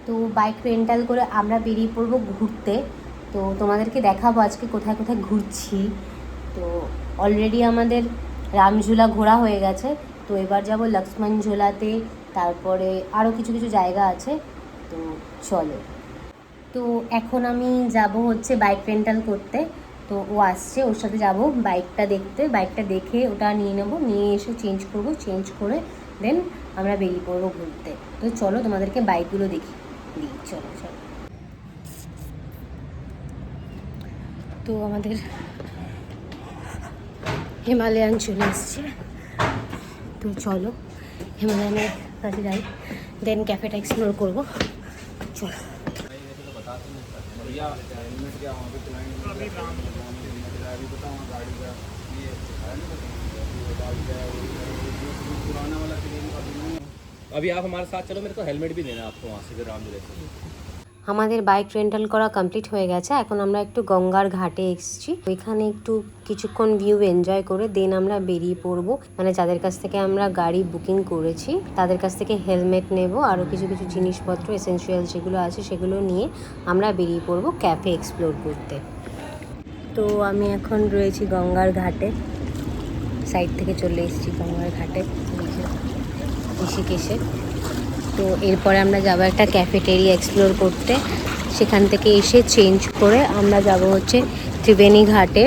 তো bike rental করে আমরা বেরিয়ে পড়বো ঘুরতে। তো তোমাদেরকে দেখাবো আজকে কোথায় কোথায় ঘুরছি। তো অলরেডি আমাদের রামঝুলা ঘোরা হয়ে গেছে, তো এবার যাব লক্ষ্মণ ঝোলাতে, তারপরে আরও কিছু কিছু জায়গা আছে। তো চলো, তো এখন আমি যাব হচ্ছে বাইক রেন্টাল করতে। তো ও আসছে, ওর সাথে যাব বাইকটা দেখতে, বাইকটা দেখে ওটা নিয়ে নেবো, নিয়ে এসে চেঞ্জ করব, চেঞ্জ করে দেন আমরা বেরিয়ে পড়বো ঘুরতে। তো চলো তোমাদেরকে বাইকগুলো দেখি দিই, চলো চলো। তো আমাদের হিমালয়ান চলে এসছে, তো চলো হিমালয়ানের কাছে যাই, দেন ক্যাফেটা এক্সপ্লোর করবো, চলো। अभी आप हमारे साथ चलो, मेरे को हेलमेट भी देना आपको वहाँ से फिर रामझुले से। আমাদের বাইক রেন্টাল করা কমপ্লিট হয়ে গেছে, এখন আমরা একটু গঙ্গার ঘাটে এসেছি, ওইখানে একটু কিছুক্ষণ ভিউ এনজয় করে দেন আমরা বেরিয়ে পড়বো। মানে যাদের কাছ থেকে আমরা গাড়ি বুকিং করেছি তাদের কাছ থেকে হেলমেট নেব, আরও কিছু কিছু জিনিসপত্র এসেনশিয়াল যেগুলো আছে সেগুলো নিয়ে আমরা বেরিয়ে পড়বো ক্যাফে এক্সপ্লোর করতে। তো আমি এখন রয়েছি গঙ্গার ঘাটে, সাইড থেকে চলে এসেছি গঙ্গার ঘাটে ঋষিকেশে। তো এরপরে আমরা যাবো একটা ক্যাফেটেরিয়া এক্সপ্লোর করতে, সেখান থেকে এসে চেঞ্জ করে আমরা যাব হচ্ছে ত্রিবেণী ঘাটে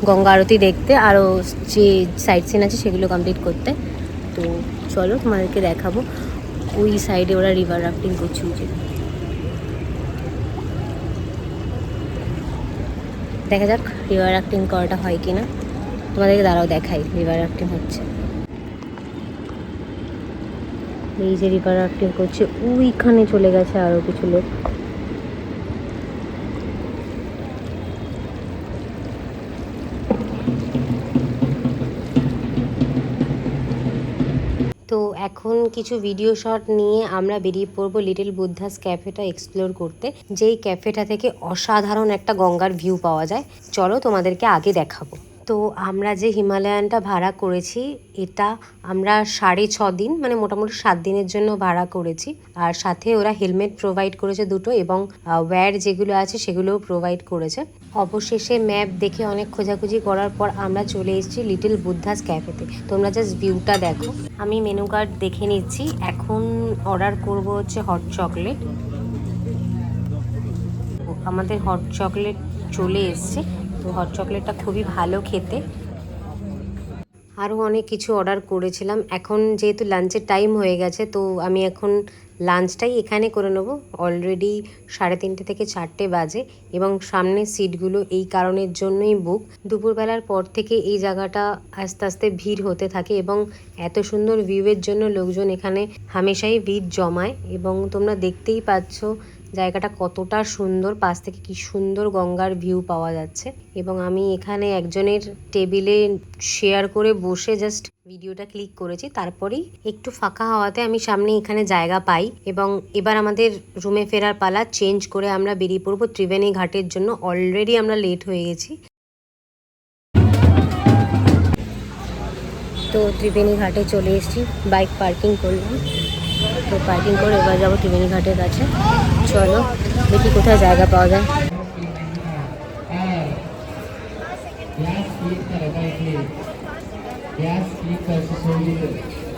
গঙ্গা আরতি দেখতে, আরও যে সাইট সিন আছে সেগুলো কমপ্লিট করতে। তো চলো তোমাদেরকে দেখাবো, ওই সাইডে ওরা রিভার রাফটিং করছে, যে দেখা যাক রিভার রাফটিং করাটা হয় কি না, তোমাদেরকে দাঁড়াও দেখাই রিভার রাফটিং হচ্ছে। এই যে রিভার রাফটিং করছে, ওইখানে চলে গেছে আরও কিছু লোক। তো এখন কিছু ভিডিও শট নিয়ে আমরা বেরিয়ে পড়বো লিটল বুদ্ধাস ক্যাফেটা এক্সপ্লোর করতে, যেই ক্যাফেটা থেকে অসাধারণ একটা গঙ্গার ভিউ পাওয়া যায়। চলো তোমাদেরকে আগে দেখাবো। তো আমরা যে হিমালয়ানটা ভাড়া করেছি, এটা আমরা 6.5 দিন মানে মোটামুটি 7 দিনের জন্য ভাড়া করেছি, আর সাথে ওরা হেলমেট প্রোভাইড করেছে দুটো, এবং ওয়্যার যেগুলো আছে সেগুলোও প্রোভাইড করেছে। অবশেষে ম্যাপ দেখে অনেক খোঁজাখুঁজি করার পর আমরা চলে এসেছি লিটল বুদ্ধাস ক্যাফেতে। তোমরা জাস্ট ভিউটা দেখো। আমি মেনু কার্ড দেখে নিচ্ছি, এখন অর্ডার করব হচ্ছে হট চকলেট। আমাদের হট চকলেট চলে এসছে, তো হট চকলেটটা খুবই ভালো খেতে। আরও অনেক কিছু অর্ডার করেছিলাম, এখন যেহেতু লাঞ্চের টাইম হয়ে গেছে তো আমি এখন লাঞ্চটাই এখানে করে নেবো। অলরেডি 3:30 থেকে 4টে বাজে, এবং সামনের সিটগুলো এই কারণের জন্যই বুক। দুপুরবেলার পর থেকে এই জায়গাটা আস্তে আস্তে ভিড় হতে থাকে, এবং এত সুন্দর ভিউয়ের জন্য লোকজন এখানে হামেশাই ভিড় জমায়। এবং তোমরা দেখতেই পাচ্ছ জায়গাটা কতটা সুন্দর, পাশ থেকে কি সুন্দর গঙ্গার ভিউ পাওয়া যাচ্ছে। এবং আমি এখানে একজনের টেবিলে শেয়ার করে বসে জাস্ট ভিডিওটা ক্লিক করেছি, তারপরেই একটু ফাঁকা হওয়াতে আমি সামনে এখানে জায়গা পাই। এবং এবার আমাদের রুমে ফেরার পালা, চেঞ্জ করে আমরা বেরিয়ে পড়বো ত্রিবেণী ঘাটের জন্য। অলরেডি আমরা লেট হয়ে গেছি। তো ত্রিবেণী ঘাটে চলে এসেছি, বাইক পার্কিং করলাম, তো পার্কিং করে এবার যাবো ত্রিবেণী ঘাটের কাছে। চলো দেখি কোথায় জায়গা পাওয়া যায়।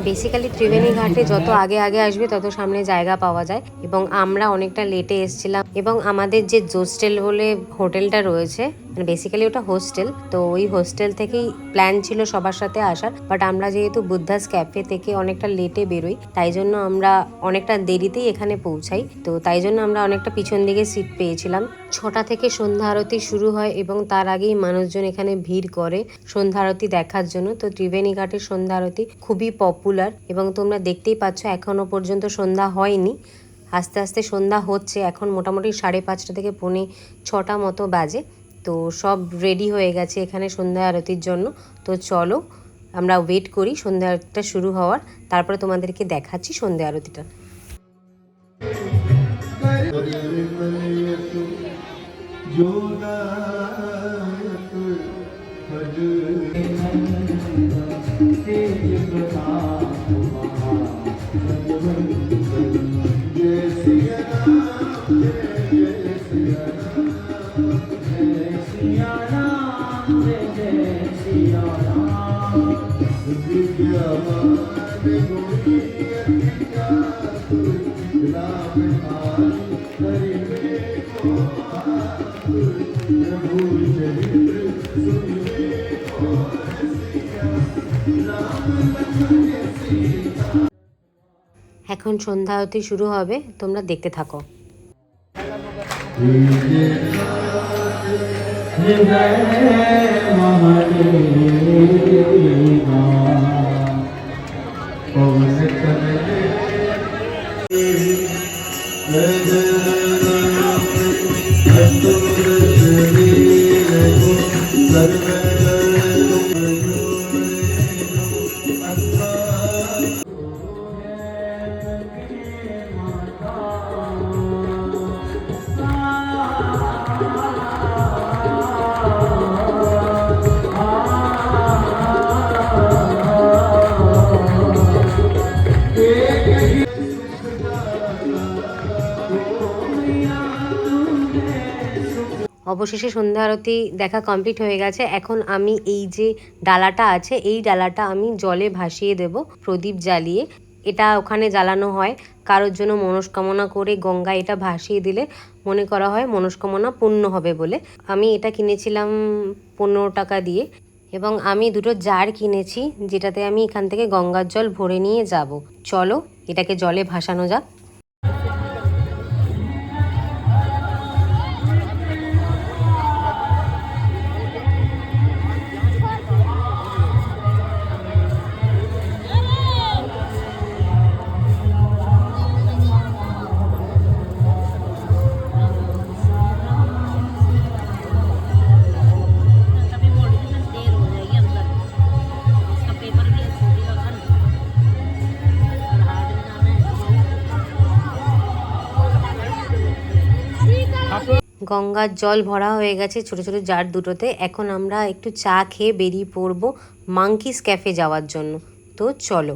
বেসিক্যালি ত্রিবেণী ঘাটে যত আগে আগে আসবে তত সামনে জায়গা পাওয়া যায়, এবং আমরা অনেকটা লেটে এসেছিলাম। এবং আমাদের যে জোস্টেল বলে হোটেলটা রয়েছে, মানে বেসিক্যালি ওটা হোস্টেল, তো ওই হোস্টেল থেকেই প্ল্যান ছিল সবার সাথে আসার, বাট আমরা যেহেতু বুদ্ধাস ক্যাফে থেকে অনেকটা লেটে বেরোই, তাই জন্য আমরা অনেকটা দেরিতেই এখানে পৌঁছাই। তো তাই জন্য আমরা অনেকটা পিছন দিকে সিট পেয়েছিলাম। 6টা থেকে সন্ধ্যা আরতি শুরু হয়, এবং তার আগেই মানুষজন এখানে ভিড় করে সন্ধ্যা আরতি দেখার জন্য। তো ত্রিবেণী ঘাটের সন্ধ্যা আরতি খুবই পপুলার, এবং তোমরা দেখতেই পাচ্ছ এখনো পর্যন্ত সন্ধ্যা হয়নি, আস্তে আস্তে সন্ধ্যা হচ্ছে। এখন মোটামুটি 5:30 থেকে 5:45 মতো বাজে। তো সব রেডি হয়ে গেছে এখানে সন্ধ্যা আরতির জন্য। তো চলো আমরা ওয়েট করি সন্ধ্যা আরতিটা শুরু হওয়ার, তারপরে তোমাদেরকে দেখাচ্ছি সন্ধ্যা আরতিটা। जय এখন সন্ধ্যা আরতি শুরু হবে, তোমরা দেখতে থাকো। অবশেষে সন্ধ্যা আরতি দেখা কমপ্লিট হয়ে গেছে। এখন আমি এই যে ডালাটা আছে, এই ডালাটা আমি জলে ভাসিয়ে দেব প্রদীপ জ্বালিয়ে। এটা ওখানে জ্বালানো হয় কারোর জন্য মনস্কামনা করে, গঙ্গা এটা ভাসিয়ে দিলে মনে করা হয় মনস্কামনা পূর্ণ হবে বলে। আমি এটা কিনেছিলাম 15 টাকা দিয়ে, এবং আমি দুটো জার কিনেছি যেটাতে আমি এখান থেকে গঙ্গার জল ভরে নিয়ে যাব। চলো এটাকে জলে ভাসানো যাক। গঙ্গার জল ভরা হয়ে গেছে ছোট ছোট জার দুটোতে। এখন আমরা একটু চা খেয়ে বেরিয়ে পড়বো মাঙ্কিস ক্যাফে যাওয়ার জন্য। তো চলো।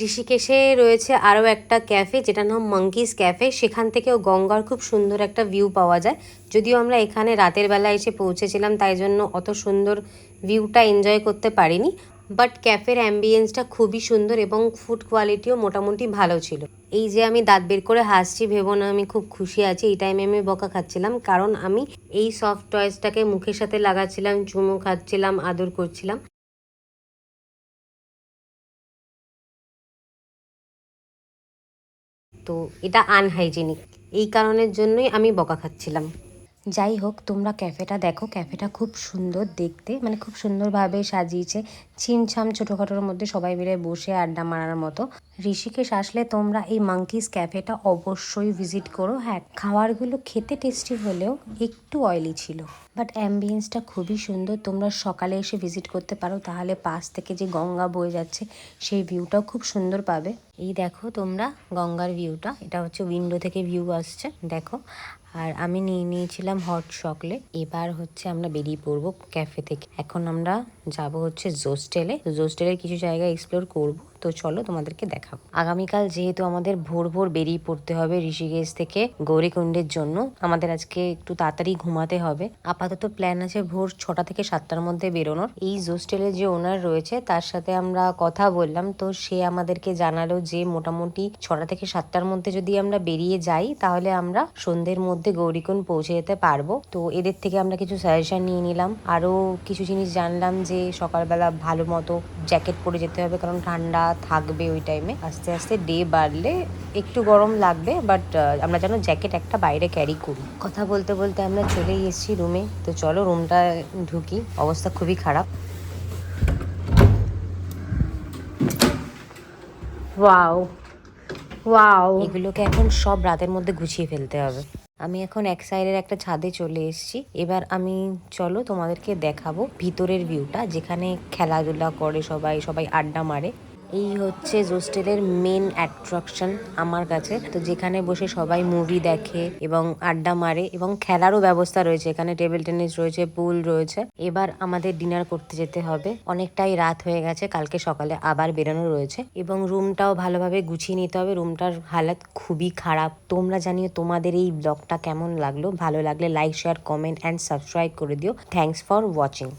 ঋষিকেশে রয়েছে আরও একটা ক্যাফে যেটার নাম মাঙ্কিস ক্যাফে। সেখান থেকেও গঙ্গার খুব সুন্দর একটা ভিউ পাওয়া যায়। যদিও আমরা এখানে রাতের বেলা এসে পৌঁছেছিলাম, তাই জন্য অত সুন্দর ভিউটা এনজয় করতে পারিনি। বাট ক্যাফের অ্যাম্বিয়েন্সটা খুবই সুন্দর এবং ফুড কোয়ালিটিও মোটামুটি ভালো ছিল। এই যে আমি দাঁত বের করে হাসছি ভেবো না, আমি খুব খুশি আছি। এই টাইমে আমি বকা খাচ্ছিলাম কারণ আমি এই সফট টয়েসটাকে মুখের সাথে লাগাচ্ছিলাম, চুমু খাচ্ছিলাম, আদর করছিলাম। তো এটা আনহাইজেনিক, এই কারণের জন্যই আমি বকা খাচ্ছিলাম। যাই হোক, তোমরা ক্যাফেটা দেখো। ক্যাফেটা খুব সুন্দর দেখতে, মানে খুব সুন্দরভাবে সাজিয়েছে। ছিমছাম ছোটোখাটোর মধ্যে সবাই মিলে বসে আড্ডা মারার মতো। ঋষিকেশ আসলে তোমরা এই মাঙ্কিস ক্যাফেটা অবশ্যই ভিজিট করো। হ্যাঁ, খাবারগুলো খেতে টেস্টি হলেও একটু অয়েলি ছিল, বাট অ্যাম্বিয়েন্সটা খুবই সুন্দর। তোমরা সকালে এসে ভিজিট করতে পারো, তাহলে পাশ থেকে যে গঙ্গা বয়ে যাচ্ছে সেই ভিউটাও খুব সুন্দর পাবে। এই দেখো তোমরা গঙ্গার ভিউটা, এটা হচ্ছে উইন্ডো থেকে ভিউ আসছে দেখো। আর আমি নিয়ে নিয়েছিলাম হট চকলেট। এবার হচ্ছে আমরা বেরিয়ে পড়বো ক্যাফে থেকে। এখন আমরা যাব হচ্ছে জোস্টেলে। তো জোস্টেলের কিছু জায়গা এক্সপ্লোর করব। তো চলো তোমাদেরকে দেখাবো। আগামীকাল যেহেতু আমাদের ভোর ভোর বেরিয়ে পড়তে হবে ঋষিকেশ থেকে গৌরীকুণ্ডের জন্য, আমাদের আজকে একটু তাড়াতাড়ি ঘুমাতে হবে। আপাতত প্ল্যান আছে ভোর 6টা থেকে 7টার মধ্যে বেরোনোর। এই জোস্টেলের যে ওনার রয়েছে তার সাথে আমরা কথা বললাম, তো সে আমাদেরকে জানালো যে মোটামুটি 6টা থেকে 7টার মধ্যে যদি আমরা বেরিয়ে যাই তাহলে আমরা সন্ধ্যের মধ্যে গৌরীকুণ্ড পৌঁছে যেতে পারবো। তো এদের থেকে আমরা কিছু সাজেশন নিয়ে নিলাম, আরো কিছু জিনিস জানলাম যে সকালবেলা ভালো মতো জ্যাকেট পরে যেতে হবে কারণ ঠান্ডা থাকবে ওই টাইমে। আস্তে আস্তে ডে বাড়লে একটু গরম লাগবে, বাট আমরা যেন জ্যাকেট একটা বাইরে ক্যারি করি। কথা বলতে বলতে আমরা চলেই এসেছি রুমে। তো চলো রুমটা ঢুকি, অবস্থা খুবই খারাপ। ওয়াও ওয়াও, এগুলোকে এখন সব রাতের মধ্যে গুছিয়ে ফেলতে হবে। আমি এখন এক সাইডের একটা ছাদে চলে এসেছি। এবার আমি চলো তোমাদেরকে দেখাবো ভিতরের ভিউটা, যেখানে খেলাধুলা করে সবাই, সবাই আড্ডা মারে। এই হচ্ছে হোস্টেলের মেন অ্যাট্রাকশন আমার কাছে, তো যেখানে বসে সবাই মুভি দেখে এবং আড্ডা মারে এবং খেলারও ব্যবস্থা রয়েছে, এখানে টেবিল টেনিস রয়েছে, পুল রয়েছে। এবার আমাদের ডিনার করতে যেতে হবে, অনেকটাই রাত হয়ে গেছে, কালকে সকালে আবার বেরোনো রয়েছে এবং রুমটাও ভালোভাবে গুছিয়ে নিতে হবে, রুমটার হালাত খুবই খারাপ। তোমরা জানিও তোমাদের এই ব্লগটা কেমন লাগলো, ভালো লাগলে like share comment and subscribe করে দিও। Thanks for watching.